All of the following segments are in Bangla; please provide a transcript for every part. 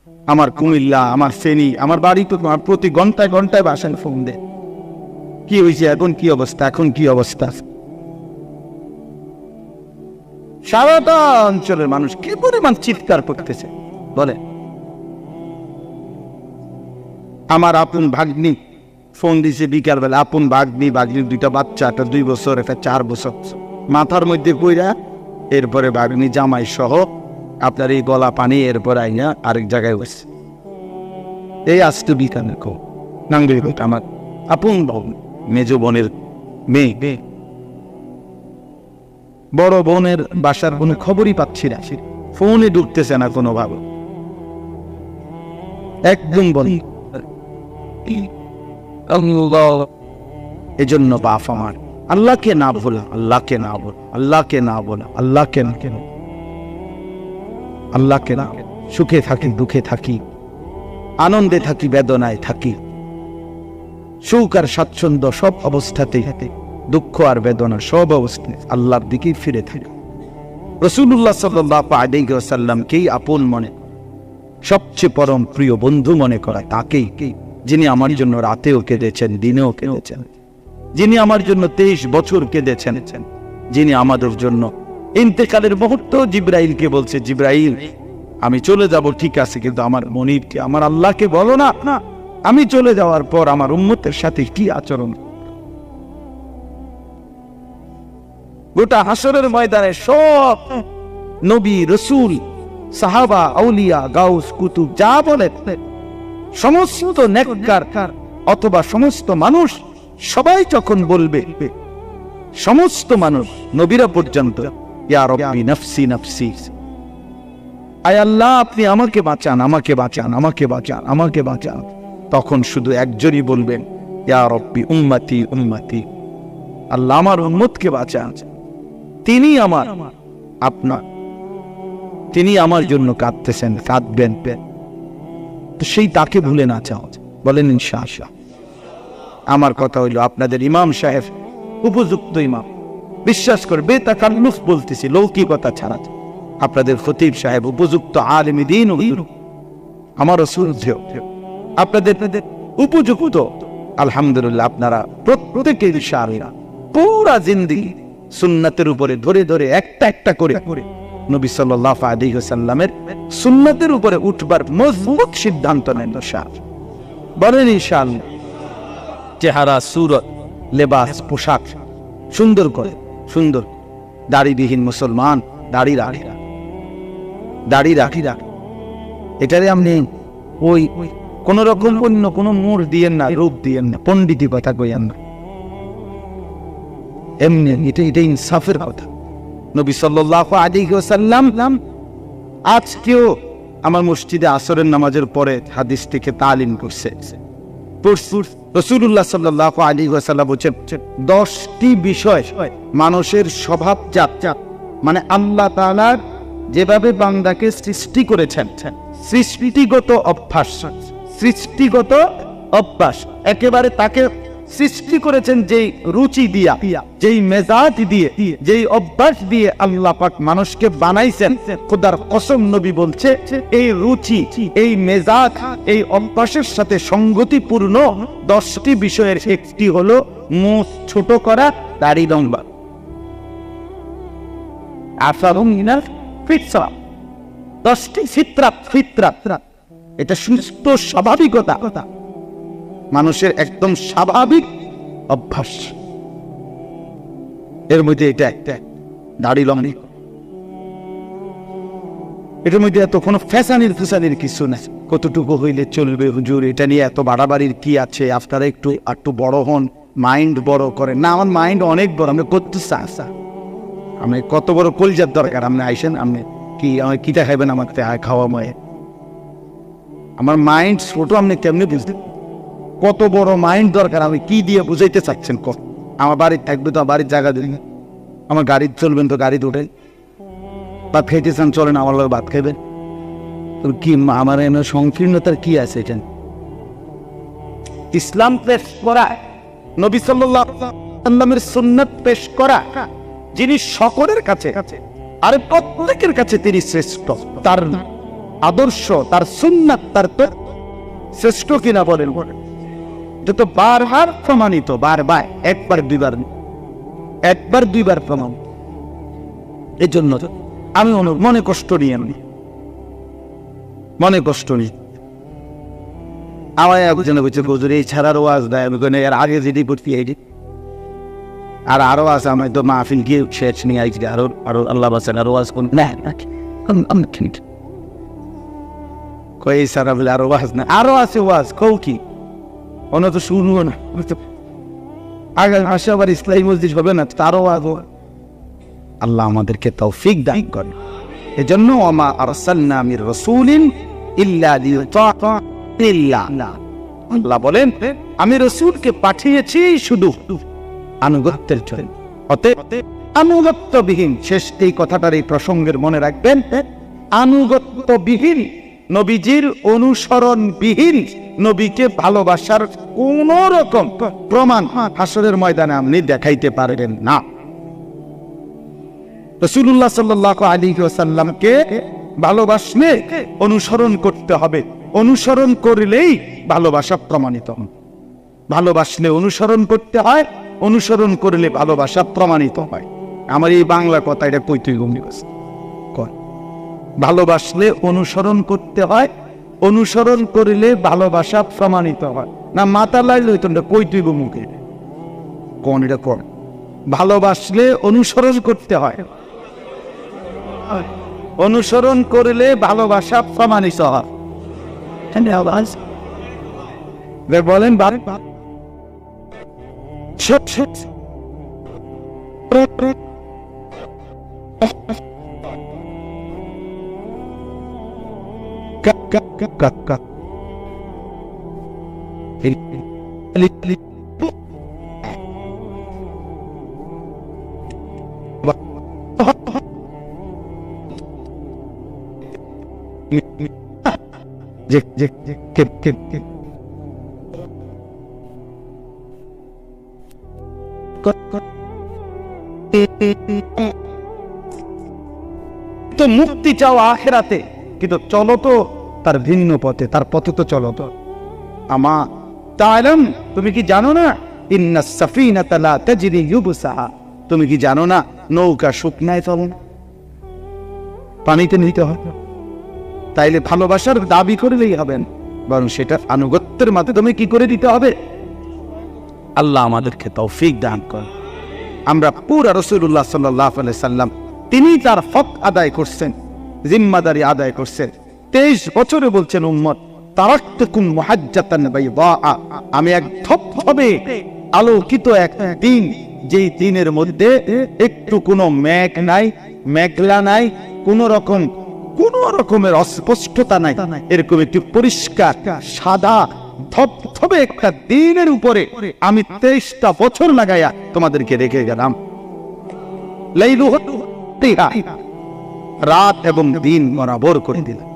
আমার কুমিল্লা, আমার ফেনী, আমার বাড়ি তো প্রতি ঘন্টায় ঘন্টায় বাসায় ফোন দেয়, কি হয়েছে এখন, কি অবস্থা, এখন কি অবস্থা। সারাটা অঞ্চলের মানুষ কি পরিমাণ চিৎকার করতেছে বলে। আমার আপন ভাগ্নি ফোন দিছে বিকাল বেলা, আপন ভাগ্নির দুইটা বাচ্চা, একটা 2 বছর, একটা 4 বছর, মাথার মধ্যে পইরা এরপরে ভাগ্নি জামাই সহ আপনার এই গলা পানি এরপর আইনা আরেক জায়গায় বসে। এই আসতো বিকালের খবর নাঙ্গি, আমার আপন বোন, মেজ বোনের মেয়ে, বড় বোনের বাসার কোনো খবরই পাচ্ছি না, ফোনে ঢুকতেছে না কোনোভাবে, একদম বন্ধ। এজন্য বাপ আমার আল্লাহকে না ভোলা, আল্লাহকে না বলা, আল্লাহকে না বলা, আল্লাহকে না, আল্লাহকে না। সুখে থাকি, দুঃখে থাকি, আনন্দে থাকি, বেদনায় থাকি, সুখ আর স্বাচ্ছন্দ্য সব অবস্থাতেই, দুঃখ আর বেদনা সব অবস্থায় আল্লাহর দিকেই ফিরে থাকি। রাসূলুল্লাহ সাল্লাল্লাহু আলাইহি ওয়াসাল্লামকেই আপন মনে, সবচেয়ে পরম প্রিয় বন্ধু মনে করা তাকেই, যিনি আমার জন্য রাতেও কেঁদেছেন, দিনেও কেঁদেছেন, যিনি আমার জন্য 23 বছর কেঁদেছেন, যিনি আমাদের জন্য ইন্তেকালের মুহূর্ত জিবরাইলকে বলছে, জিবরাইল আমি চলে যাব ঠিক আছে, কিন্তু আমার মনিবকে, আমার আল্লাহকে বলো না আমি চলে যাওয়ার পর আমার উম্মতের সাথে কি আচরণ। গোটা হাসরের ময়দানে সব নবী, রাসূল, সাহাবা, আউলিয়া, গাউস, কুতুব যা বলে, সমস্ত নেককার অথবা সমস্ত মানুষ সবাই যখন বলবে, সমস্ত মানুষ নবীরা পর্যন্ত, ইয়া রাব্বি নাফসি নাফসি, আয় আল্লাহ আপনি আমাকে বাঁচান, আমাকে বাঁচান, আমাকে বাঁচান, আমাকে বাঁচান, তখন শুধু একজনই বলবেন, ইয়া রাব্বি উম্মতি উম্মতি, আল্লাহ আমার উম্মতকে বাঁচান। তিনি আমার আপনার, তিনি আমার জন্য কাঁদতেছেন, কাঁদবেন, তো সেই তাকে ভুলে না চাও, বলেন ইনশাআল্লাহ। আমার কথা হইল আপনাদের ইমাম সাহেব উপযুক্ত ইমাম, বিশ্বাস করে বেতাকাল্লুফ বলতেছি, লৌকিকতা ছাড়া, আপনাদের খতিব সাহেব উপযুক্ত আলেম দ্বীন, আমার রাসূল আপনাদের উপযুক্ত। আলহামদুলিল্লাহ আপনারা প্রত্যেকে ইনশাআল্লাহ পুরা জিন্দেগি সুন্নাতের উপরে ধরে ধরে একটা একটা করে নবী সাল্লাল্লাহু আলাইহি ওয়াসাল্লামের সুন্নাতের উপরে উঠবার মজবুত সিদ্ধান্ত নেন ইনশাআল্লাহ, বলেন ইনশাআল্লাহ। চেহারা, সুরত, লেবাস, পোশাক সুন্দর করে, সুন্দর দাড়িবিহীন মুসলমান, দাড়ি রাখি, এটারে আপনি ওই কোন রকম অন্য কোন মোড় দিয়েন না, রূপ দিয়েন না, পণ্ডিতি কথা কইয়েন না, এমনি এটা ইনসাফের কথা। নবী সাল্লাল্লাহু আলাইহি ওয়াসাল্লাম আজকেও আমার মসজিদে আসরের নামাজের পরে হাদিসটিকে তালিম করছে। রাসূলুল্লাহ সাল্লাল্লাহু আলাইহি ওয়াসাল্লাম বলেছেন 10টি বিষয় মানুষের স্বভাবজাত, মানে আল্লাহ তাআলা যেভাবে বান্দাকে সৃষ্টি করেছেন, সৃষ্টিগত অভ্যাস, একেবারে তাকে সৃষ্টি করেছেন যেই রুচি দিয়া, যেই মেজাজ দিয়ে, যেই অভ্যাস দিয়ে আল্লাহ পাক মানুষকে বানাইছেন, খোদার কসম নবী বলছে এই রুচি, এই মেজাজ, এই অভ্যাসের সাথে সঙ্গতিপূর্ণ 10টি বিষয়ের একটি হলো মুখ ছোট করা, দাড়ি লম্বা। আসারুম মিনাল ফিতরা, 10টি ফিতরাত, এটা সুস্থ স্বাভাবিকতা, মানুষের একদম স্বাভাবিক অভ্যাস। এর মধ্যে এটা একটা দাড়ি লম্বা, এটার মধ্যে এত কোনো ফ্যাসানির কিছু না, কতটুকু হইলে চলবে হুজুর, এটা নিয়ে এত বাড়াবাড়ির কি আছে, আপনারা একটু বড় হন, মাইন্ড বড় করেন না। আমার মাইন্ড অনেক বড়, আমি করতে চাই, আমি কত বড় কলজার দরকার, আপনি আইসেন, আপনি কি আমার কিটা খাইবেন, আমার খাওয়া ময়ে, আমার মাইন্ড ছোট, আপনি কেমনি বুঝতেন কত বড় মাইন্ড দরকার, আমি কি দিয়ে বুঝাইতে চাচ্ছেন? আমার বাড়ির থাকবে তো বাড়ির জায়গা দিন, আমার গাড়ি চলবেন তো গাড়িতে উঠে, বা খেতে চান চলেন আমার লোক ভাত খাইবেন, কি আমার এনে সংকীর্ণতার কি আছে? এটা ইসলাম পেশ করা, নবী সাল্লাল্লাহু আলাইহি ওয়াসাল্লামের সুন্নাত পেশ করা, যিনি সকলের কাছে আরে প্রত্যেকের কাছে তিনি শ্রেষ্ঠ, তার আদর্শ, তার সুন্নাত, তার তো শ্রেষ্ঠ কিনা বলেন? এটা তো বারবার প্রমাণিত, বারবার, একবার দুইবার প্রমাণ। এই জন্য আমি মনে কষ্ট নিয়ে আমার একজনে বলছে হুজুর এই ছাড়ার ওয়াজ দেয়, আমি এর আগে যেটি পড়ছি এইটি আর আরো আছে, আমি তো মাহফিল গিয়ে শেষ নিয়ে আইছি, আরো আল্লাহ বাঁচান আরো ওয়াজ কোন না কই সারা বলে আরো ওয়াজ না, আরো আছে ওয়াজ কৌ কি অন্য তো শুনবো না, আগে আসে আবার ইসলামী মসজিদ হবে না, তারও ওয়াজ। আল্লাহ আমাদেরকে তৌফিক দান করে। এজন্য ওমা আরসালনা মির রাসূলিন ইল্লা লিইউতা ইল্লা, আল্লাহ বলেন আমি রাসূলকে পাঠিয়েছি শুধু আনুগত্যের জন্য। অতএব আনুগত্যবিহীন, শেষ এই কথাটার এই প্রসঙ্গের মনে রাখবেন, আনুগত্যবিহীন, নবীজির অনুসরণবিহীন নবীকে ভালোবাসার কোন রকম প্রমাণ হাসরের ময়দানে আপনি দেখাইতে পারবেন না। রাসূলুল্লাহ সাল্লাল্লাহু আলাইহি ওয়াসাল্লামকে ভালোবাসলে অনুসরণ করতে হবে, অনুসরণ করলেই ভালোবাসা প্রমাণিত হবে। ভালোবাসলে অনুসরণ করতে হয়, অনুসরণ করলে ভালোবাসা প্রমাণিত হয়। আমার এই বাংলা কথা এটা কইতেই গম্ভীর ভালোবাসলে অনুসরণ করতে হয়, অনুসরণ করলে ভালোবাসা প্রমাণিত হয় না। মাথা লাইল কইতেই মুখে কোন এটা কোন ভালোবাসলে অনুসরণ করতে হয়, অনুসরণ করলে ভালোবাসা প্রমাণিত হয়। বলেন তো মুক্তি চাও আখিরাতে, কিন্তু চলো তো তার ভিন্ন পথে, তার পথে তো চলো তো। আমা তাআলাম, তুমি কি জানো না, ইন্নাস সাফিনাতা লা তাজরি ইউবসাহা, তুমি কি জানো না নৌকা শুকনায় চলে না, পানিতে নিতে হয়। তাইলে ভালোবাসার দাবি করলেই হবে না, বরং সেটা আনুগত্যের মাধ্যমে কি করে দিতে হবে। আল্লাহ আমাদেরকে তৌফিক দান করেন। আমরা পুরা রাসূলুল্লাহ সাল্লাল্লাহু আলাইহি সাল্লাম, তিনি তার হক আদায় করছেন, জিম্মাদারি আদায় করছেন। 23 বছরে বলছেন উম্মত তারাকতুকুম মুহাজ্জাতান বাইদা, আমি এক ধবধবে আলোকিত এক দিন, যেই দিনের মধ্যে একটু কোনো মেঘ নাই, মেঘলা নাই, কোন রকমের অস্পষ্টতা নাই, এরকম একটি পরিষ্কার সাদা ধবধবে একটা দিনের উপরে আমি 23টা বছর লাগাইয়া তোমাদেরকে রেখে গেলাম। রাত এবং দিন বরাবর করে দিলাম,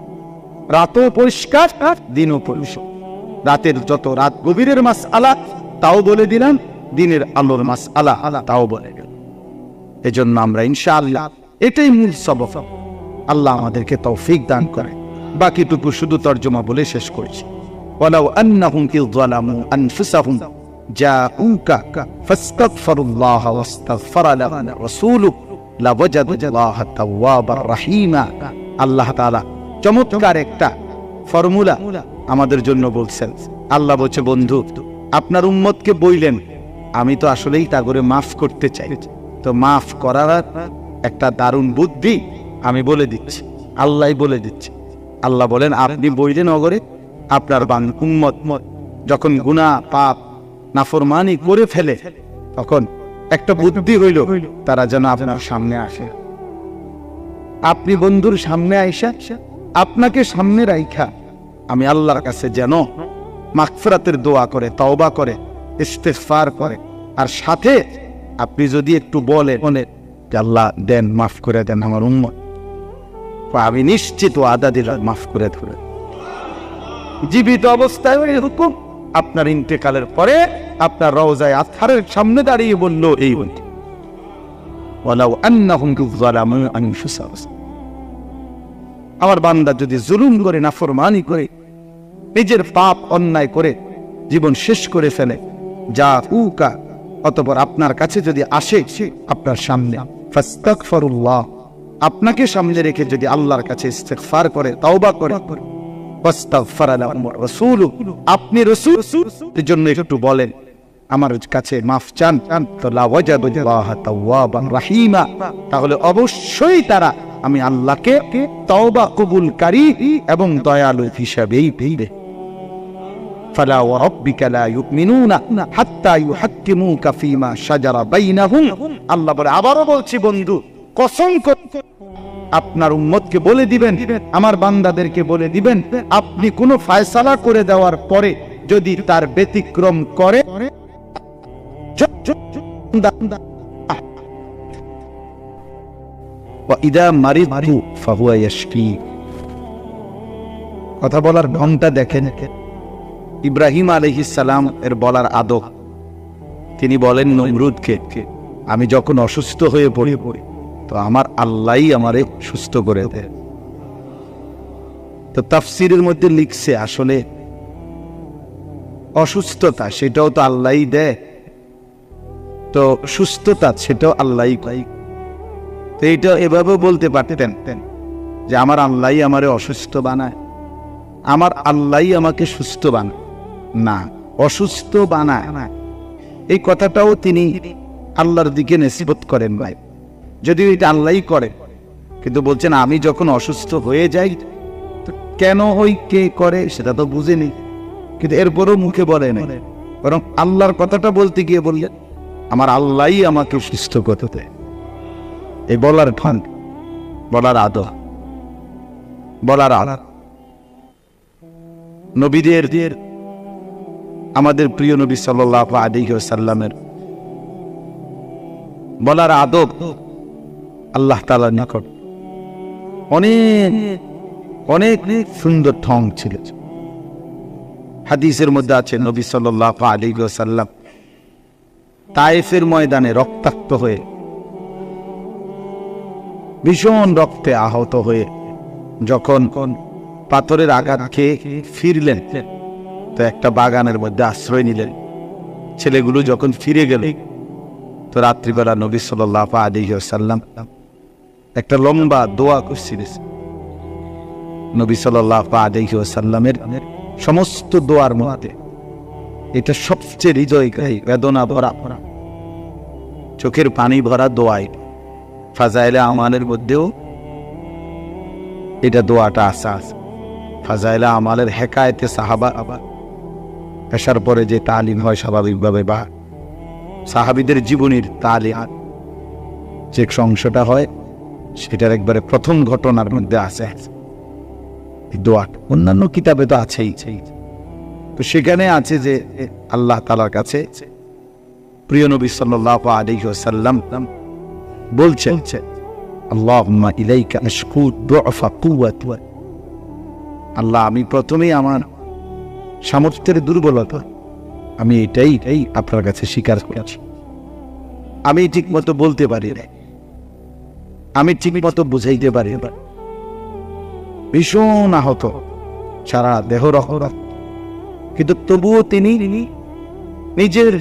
রাতও পরিষ্কার দিনও পরিষ্কার। রাতের যত রাত গভীরের মাসআলা তাও বলে দিলাম, দিনের আলোর মাসআলা তাও বলে দিলাম। এজন্য আমরা ইনশাআল্লাহ এটাই মূল সবক। আল্লাহ আমাদেরকে তৌফিক দান করে। বাকিটুকু শুধু তর্জমা বলে শেষ করেছি। ওয়ালাউ আন্নাহুম ইয যালামু আনফুসাহুম জাউকা ফাস্তাগফিরুল্লাহ ওয়াস্তাগফারা লাহুম রাসূলুহু লাওয়াজাদুল্লাহা তাওয়াবার রাহিমা। আল্লাহ তাআলা চমৎকার একটা ফর্মুলা আমাদের জন্য বলছেন। আল্লাহ বলছে, বন্ধু আপনার উম্মতকে বইলেন, আমি তো আসলেই তা করে মাফ করতে চাই, তো মাফ করার একটা দারুণ বুদ্ধি আমি বলে দিচ্ছি, আল্লাহই বলে দিচ্ছে। আল্লাহ বলেন, আপনি বইলেন অগরে আপনার উম্মত যখন গুনাহ পাপ নাফরমানি করে ফেলে, তখন একটা বুদ্ধি হইল তারা যেন আপনার সামনে আসে। আপনি বন্ধুর সামনে আইসা, আপনাকে সামনে রাইখা আমি আল্লাহর কাছে যেন মাগফিরাতের দোয়া করে, তওবা করে, ইস্তিগফার করে, আর সাথে আপনি যদি একটু বলেন যে আল্লাহ দেন, মাফ করে দেন আমার উম্মত, আমি নিশ্চিত ওয়াদা দিলাম মাফ করে ধরে। জীবিত অবস্থায় ওই হুকুম, আপনার ইন্তেকালের পরে আপনার রওজায়ে আতহারের সামনে দাঁড়িয়ে বলল এই বলতে, ওয়ালাউ আন্নাহুম যালামু আনফুসাহুম। আমার বান্দা যদি জুলুম করে, নাফরমানি করে, নিজের পাপ অন্যায় করে জীবন শেষ করে ফেলে, যা উকা, অতঃপর আপনার কাছে যদি আসে, আপনার সামনে ফাস্তাগফিরুল্লাহ, আপনাকে সামনে রেখে যদি আল্লাহর কাছে ইস্তিগফার করে, তাওবা করে, ফাস্তাগফারা লাহুম রাসূলুহু, আপনি রাসূলের জন্য একটু বলেন, আমার কাছে মাফ চান, তো লা ওয়াজাদুল্লাহ তাওয়াবান রাহিমা, তাহলে অবশ্যই তারা আমি আল্লাহকে তওবা কবুলকারী এবং দয়ালু হিসাবেই পেয়ে। ফালা ওয়া রাব্বিকা লা ইউমিনুনা হাত্তা ইউহাক্কিমুকা ফীমা শাজারা বাইনাহুম, আল্লাহ বলে, আবারও বলছি বন্ধু, কসম করে আপনার উম্মতকে বলে দিবেন, আমার বান্দাদেরকে বলে দিবেন, আপনি কোনো ফয়সালা করে দেওয়ার পরে যদি তার ব্যতিক্রম করে, ওয়াইদা মারিদতু ফাহুয়া ইয়াশফি, কথা বলার ঢংটা দেখেন ইব্রাহিম আলাইহিস সালাম এর বলার আদব। তিনি বলেন নমরুদকে, আমি যখন অসুস্থ হয়ে পড়ি তো আমার আল্লাহই আমারে সুস্থ করে দেয়। তো তাফসীরের মধ্যে লিখছে আসলে অসুস্থতা সেটাও তো আল্লাহই দেয়, তো সুস্থতা সেটাও আল্লাহই পাই। তো এটা এভাবে বলতে পারতেন যে আমার আল্লাহই আমারে অসুস্থ বানায়, আমার আল্লাহই আমাকে সুস্থ বানায় না, অসুস্থ বানায়। এই কথাটাও তিনি আল্লাহর দিকে নিসবত করেন ভাই, যদিও এটা আল্লাহই করে, কিন্তু বলছেন আমি যখন অসুস্থ হয়ে যাই, তো কেন হই, কে করে সেটা তো বুঝিনি, কিন্তু এরপরও মুখে বলে না, বরং আল্লাহর কথাটা বলতে গিয়ে বললেন আমার আল্লাহই আমাকে সুস্থ করতে দেয়। এই বলার ঢং, বলার আদব, বলার আদব নবীদের, আমাদের প্রিয় নবী সাল্লাল্লাহু আলাইহি ওয়াসাল্লামের বলার আদব আল্লাহ তাআলার নিকট অনেক অনেক সুন্দর ঢং ছিল। হাদিসের মধ্যে আছে নবী সাল্লাল্লাহু আলাইহি ওয়াসাল্লাম তায়েফের ময়দানে রক্তাক্ত হয়ে, ভীষণ রক্তে আহত হয়ে যখন পাথরের আঘাত খেয়ে ফিরলেন, তো একটা বাগানের মধ্যে আশ্রয় নিলেন। ছেলেগুলো যখন ফিরে গেল, তো রাত্রিবেলা নবী সাল্লাল্লাহু আলাইহি ওয়াসাল্লাম একটা লম্বা দোয়া করছিলেন। নবী সাল্লাল্লাহু আলাইহি ওয়াসাল্লামের সমস্ত দোয়ার মধ্যে এটা সবচেয়ে হৃদয়গ্রাহী, বেদনা ভরা, চোখের পানি ভরা দোয়াই। ফাজাইলে আমালের মধ্যেও এটা দোয়াটা আছে। ফাজাইলে আমালের হেকায়েতে সাহাবা পেশার পরে যে তালিম হয় স্বাভাবিকভাবে, বা সাহাবীদের জীবনীর তালিম যে অংশটা হয়, সেটার একবারে প্রথম ঘটনার মধ্যে আছে দোয়াটা। অন্যান্য কিতাবে তো আছেই, তো সেখানে আছে যে আল্লাহ তাআলার কাছে প্রিয় নবী সাল্লাল্লাহু আলাইহি ওয়াসাল্লাম বলছেন, আল্লাহুম্মা ইলাইকা আশকু দুআফা কুওয়াতি, আল্লাহ আমি প্রথমেই আমার সামর্থ্যের দুর্বলতা, আমি এটাই আপনার কাছে স্বীকার করছি। আমি ঠিক মতো বলতে পারি না, আমি ঠিক মতো বুঝাইতে পারি না, ভীষণ আহত, সারা দেহ রক্ত, কিন্তু তবুও তিনি নিজের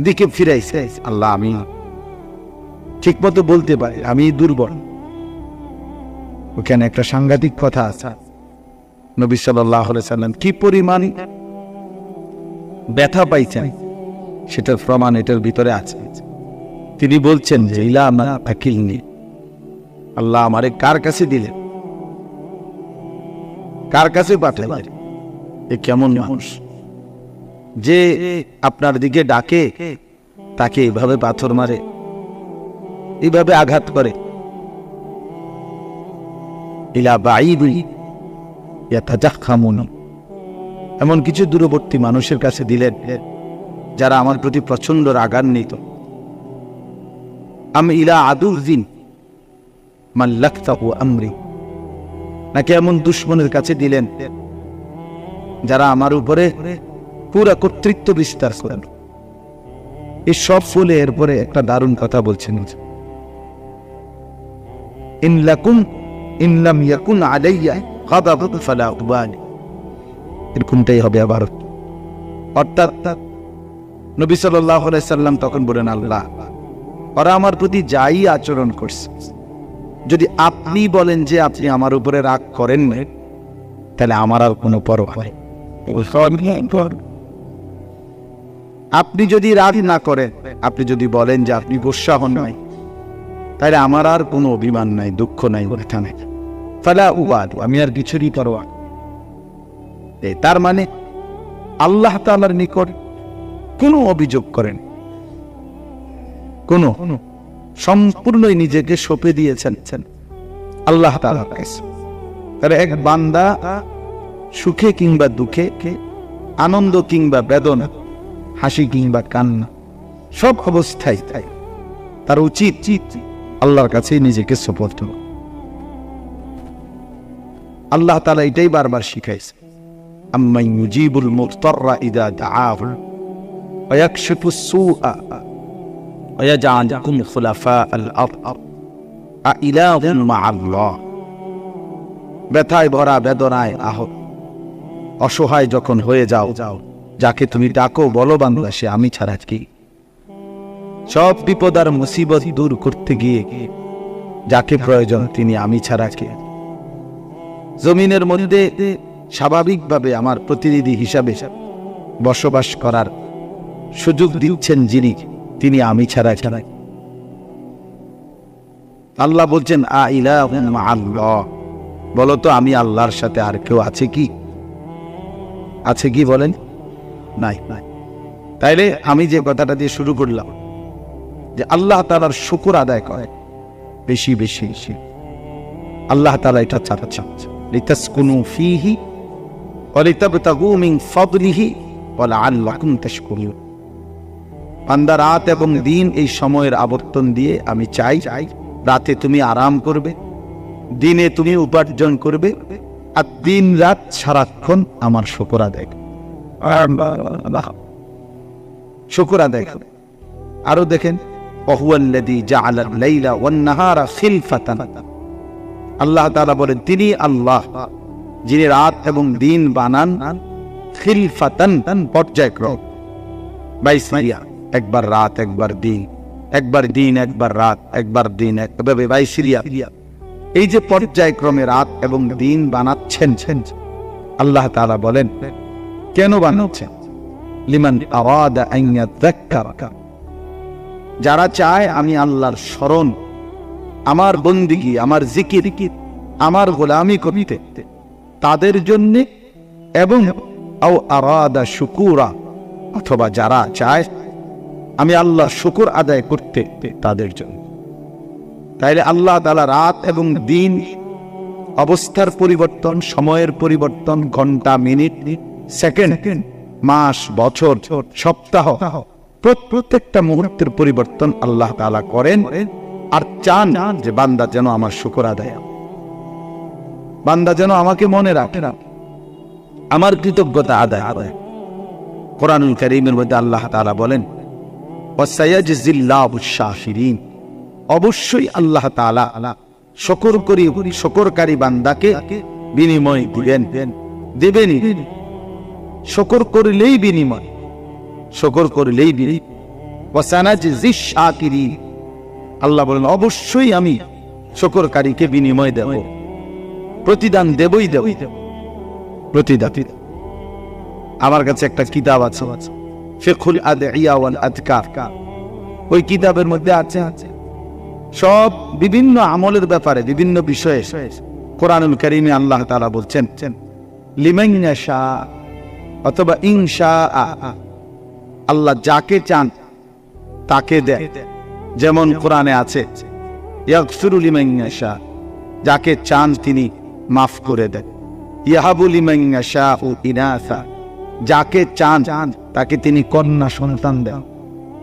দিকে ফিরাইছে, আল্লাহ আমি ঠিক মতো বলতে পারি, আমি দুর্বল। ওখানে একটা সাংঘাতিক কথা আছে, নবী সাল্লাল্লাহু আলাইহি সাল্লাম কি পরিমাণ ব্যথা পাইছেন সেটার প্রমাণ এটার ভিতরে আছে। তিনি বলছেন যে ইলা মা আকিলনি, আল্লাহ আমারে কার কাছে দিলেন, কার কাছে পাঠালেন? এ কেমন মানুষ যে আপনার দিকে ডাকে, তাকে এইভাবে পাথর মারে, এইভাবে আঘাত করে। ইলা বাঈদি ইয়াতাজাখামুনি, এমন কিছু দূরবর্তী মানুষের কাছে দিলেন যারা আমার প্রতি প্রচন্ড রাগান্বিত। আম ইলা আদুযিন মাল্লাকতাহু আমরি, নাকি এমন দুশমনের কাছে দিলেন যারা আমার উপরে পুরা কর্তৃত্ব বিস্তার করেন। এই সব বলে এরপরে একটা দারুণ কথা বলছেন, ইন লাকুম ইন লাম ইয়াকুন আলাইয়া গাদাবুন ফালা উবালি। এরকমটাই হবে আবার। অর্থাৎ নবী সাল্লাল্লাহু আলাইহি সাল্লাম তখন বলেন, আল্লাহ, ওরা আমার প্রতি যাই আচরণ করছে, যদি আপনি বলেন যে আপনি আমার উপরে রাগ করেন না, তাহলে আমার আর কোনো পরোয়া নেই। আপনি যদি রাগ না করেন, আপনি যদি বলেন যে আপনি গোসা হন নাই, তাহলে আমার আর কোনো অভিমান নাই, দুঃখ নাই, ব্যথা নাই। ফালা উবালি, আমি আর কিছুরই পরোয়া। তার মানে আল্লাহ তাআলার নিকট কোনো অভিযোগ করেন, কোনো সম্পূর্ণই নিজেকে সঁপে দিয়েছেন আল্লাহ তাআলার কাছে। তাহলে এক বান্দা সুখে কিংবা দুঃখে, আনন্দ কিংবা বেদনা, হাসি কিংবা কান্না, সব অবস্থায় তার উচিত আল্লাহর কাছে নিজেকে সুপর্দ। আল্লাহ তাআলা এটাই বারবার শিখাইছে, আম্মান ইউজিবুল মুফতাররা ইযা দাআহু ওয়া ইয়াকশিফুস সুআ ওয়া ইয়াজআলুকুম খুলাফাআল আরদ আইলাহুম মা'আল্লাহ। ব্যথায় ভরা, বেদনায় আহত, অসহায় যখন হয়ে যাও, যাকে তুমি ডাকো, বলো বান্দা সে আমি ছাড়া কি। সব বিপদ আর মুসিবত দূর করতে গিয়ে যাকে প্রয়োজন তিনি আমি ছাড়া কে। জমিনের মধ্যে স্বাভাবিকভাবে আমার প্রতিনিধি হিসাবে বসবাস করার সুযোগ দিচ্ছেন যিনি, তিনি আমি ছাড়া। আল্লাহ বলছেন আইলাহুম মা'আল্লাহ, বলো তো আমি আল্লাহর সাথে আর কেউ আছে কি? আছে কি বলেন? নাই। তাইলে আমি যে কথাটা দিয়ে শুরু করলাম, যে আল্লাহ তাআলার শুকর আদায় করে বেশি বেশি। আল্লাহ তাআলা এটা চাচ্ছেন, লিতাসকুনু ফীহি ওয়া লিতাবতাগু মিন ফাদলিহি ওয়া লাআল্লাকুম তাশকুরুন। বান্দা, রাত এবং দিন এই সময়ের আবর্তন দিয়ে আমি চাই রাতে তুমি আরাম করবে, দিনে তুমি উপার্জন করবে, আর দিন রাত সারাক্ষণ আমার শুকর আদায় করবে। আরো দেখেন, ওয়াহুয়াল্লাযী জাআলাল লাইলা ওয়ান নাহারা খিলফাতান। আল্লাহ তাআলা বলেন তিনি আল্লাহ যিনি রাত এবং দিন বানান খিলফাতান, পর্যায়ক্রম, বাইসিরিয়া, একবার রাত একবার দিন, একবার দিন একবার রাত, একবার দিন, এভাবে বাইসিরিয়া। এই যে পর্যায়ক্রমে রাত এবং দিন বানাচ্ছেন আল্লাহ তাআলা বলেন কেন বানাচ্ছেন? লিমান আরাদা আন ইয়াযাক্কারা, যারা চায় আমি আল্লাহর স্মরণ, আমার বন্দিগি, আমার জিকির, আমার গোলামি করতে, তাদের জন্য, এবং আও আরাদা শুকুরা, অথবা যারা চায় আমি আল্লাহ শুকর আদায় করতে, তাদের জন্য। তাইলে আল্লাহ তাআলা রাত এবং দিন, অবস্থার পরিবর্তন, সময়ের পরিবর্তন, ঘন্টা, মিনিট, সেকেন্ড, মাস, বছর, সপ্তাহ, প্রত্যেকটা মুহূর্তের পরিবর্তন আল্লাহ তাআলা করেন, আর চান যে বান্দা যেন আমার শুকর আদায়, বান্দা যেন আমাকে মনে রাখে, আমার কৃতজ্ঞতা আদায়। কোরআনুল কারীমের মধ্যে আল্লাহ তাআলা বলেন ওয়াসায়াজিল্লাহুশ শাকিরিন, অবশ্যই আল্লাহ তাআলা শুকরকারী বান্দাকে বিনিময় দেবেনই। শুকর করলেই বিনিময়, শুকর করলেই বিনিময়। ওয়াসানাজিশ শাকিরিন, আল্লাহ বলেন অবশ্যই আমি শুকরকারীকে বিনিময় দেব, প্রতিদান দেবই দেব, প্রতিদান। আমার কাছে একটা কিতাব আছে, ফিকহুল আদইয়া ওয়াল আযকার। ওই কিতাবের মধ্যে আছে সব বিভিন্ন আমলের ব্যাপারে, বিভিন্ন বিষয়ে। কোরআনুল কারীমে আল্লাহ তাআলা বলছেন লিমান ইয়াশা অথবা ইনশা, আল্লাহ যাকে চান তাকে দেয়। যেমন কোরআনে আছে ইয়াগফিরু লিমান ইয়াশা, যাকে চান তিনি মাফ করে দেন। ইয়াহাবু লিমান ইয়াশাউ ইনাসা, যাকে চান তাকে তিনি কন্যা সন্তান দেন।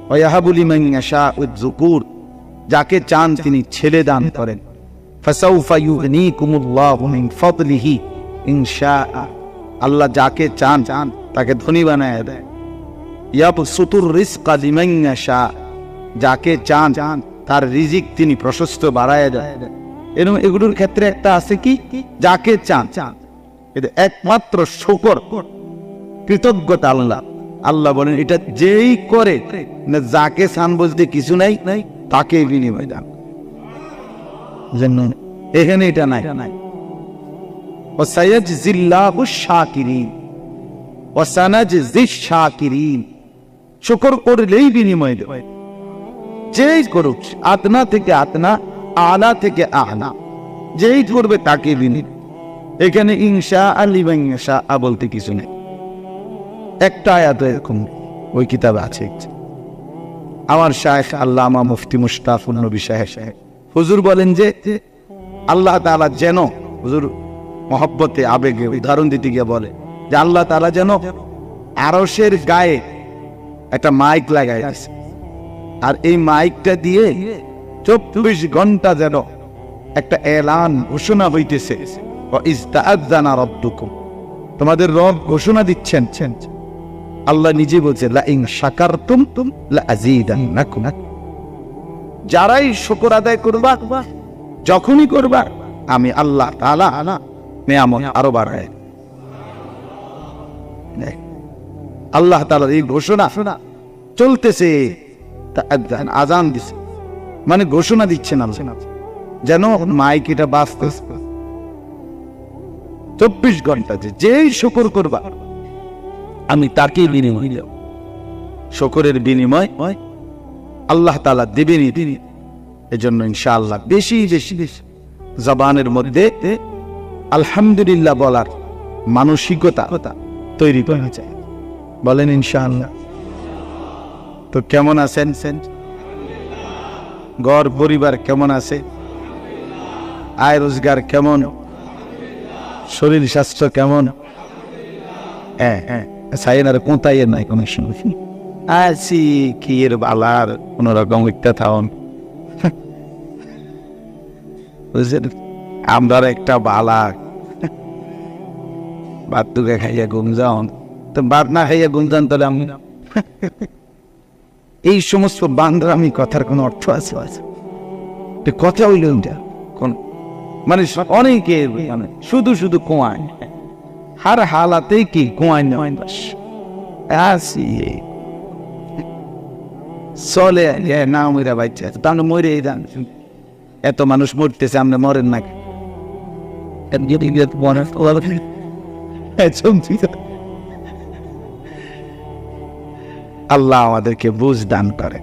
ওয়া ইয়াহাবু লিমান ইয়াশাউ যুকুর, যাকে চান তিনি ছেলে দান করেন। ফাসাউফা ইউগনিকুমুল্লাহু মিন ফাদলিহি ইনশাআ, আল্লাহ যাকে চান তাকে ধনী বানায় দেয়। ইয়াবসুতুর রিজকা লিমান ইয়াশা, যাকে চান তার রিজিক তিনি প্রশস্ত বাড়ায় দেন। এরকম এগুলোর ক্ষেত্রে একটা আছে কি, যাকে চান এটা একমাত্র শুকর, কৃতজ্ঞতা আল্লাহ। আল্লাহ বলেন এটা যেই করে, না যাকে চান বলতে কিছু নাই, তাকে বিনিময় দান। এখানে এটা নাই। শুকর করলেই বিনিময় দেবে, যেই করুক, আদনা থেকে আদনা, আলা থেকে আলা, যেই করবে তাকে বিনিময়। এখানে ইনশা আল্লাহ ইনশা বলতে কিছু নেই। একটা আয়াত এরকম ওই কিতাবে আছে। আমার শায়েখ আল্লামা মুফতি মুশতাকুর নবী সাহেব হুজুর বলেন যে আল্লাহ তাআলা যেন, হুজুর মহব্বতে আবেগে উদাহরণ দিতে গিয়ে বলে যে আল্লাহ তাআলা যেন আরশের গায়ে একটা মাইক লাগায় আছে, আর এই মাইকটা দিয়ে 24 ঘন্টা যেন একটা এলান ঘোষণা হইতেছে, ইস্তাআযানা রাব্বুকুম, তোমাদের রব ঘোষণা দিচ্ছেন। আল্লাহ নিজে বলছে লা ইন শাকারতুম লা আযীদান্নাকুম, যারাই শুকর আদায় করবা, যখনই করবা, আমি আল্লাহ তাআলা নিয়ামত আরো বাড়ায়। আল্লাহ তাআলার এই ঘোষণা চলতেছে, আযান দিছে মানে ঘোষণা দিচ্ছেন আল্লাহ, যেন মাইক এটা বাজতেছে 24 ঘন্টা, যেই শুকর করবা আমি তাকে বিনিময় দেব। শুকরের বিনিময় আল্লাহ তাআলা দেবেনই। এজন্য ইনশাআল্লাহ বেশি বেশি জবানের মধ্যে আলহামদুলিল্লাহ বলার মানসিকতা তৈরি করা যায়। বলেন ইনশাআল্লাহ। তো কেমন আছেন? ঘর পরিবার কেমন আছে? আয় রোজগার কেমন? শরীর স্বাস্থ্য কেমন? হ্যাঁ সাইনার কোথায় নাই কোনো সময় আছি কি এর বালার কোন রকম একটা থাউন বুঝছেন, আমরা একটা বালা ভাত দুকে খাইয়া ঘুম যাওন, তো ভাত না খাইয়া ঘুম যান তাহলে আমি এই সমস্ত বান্দরামি কথার কোন অর্থ আছে? কথা হইল কোন মানে অনেকে শুধু শুধু কোয়ায়, হার হালাতেই কি কোয়ায় নয়, আসি চলে না মরা বাচ্চা তাহলে মরে যান। এত মানুষ মরতেছে, আপনি মরেন না। আল্লাহ আমাদেরকে বুঝ দান করে।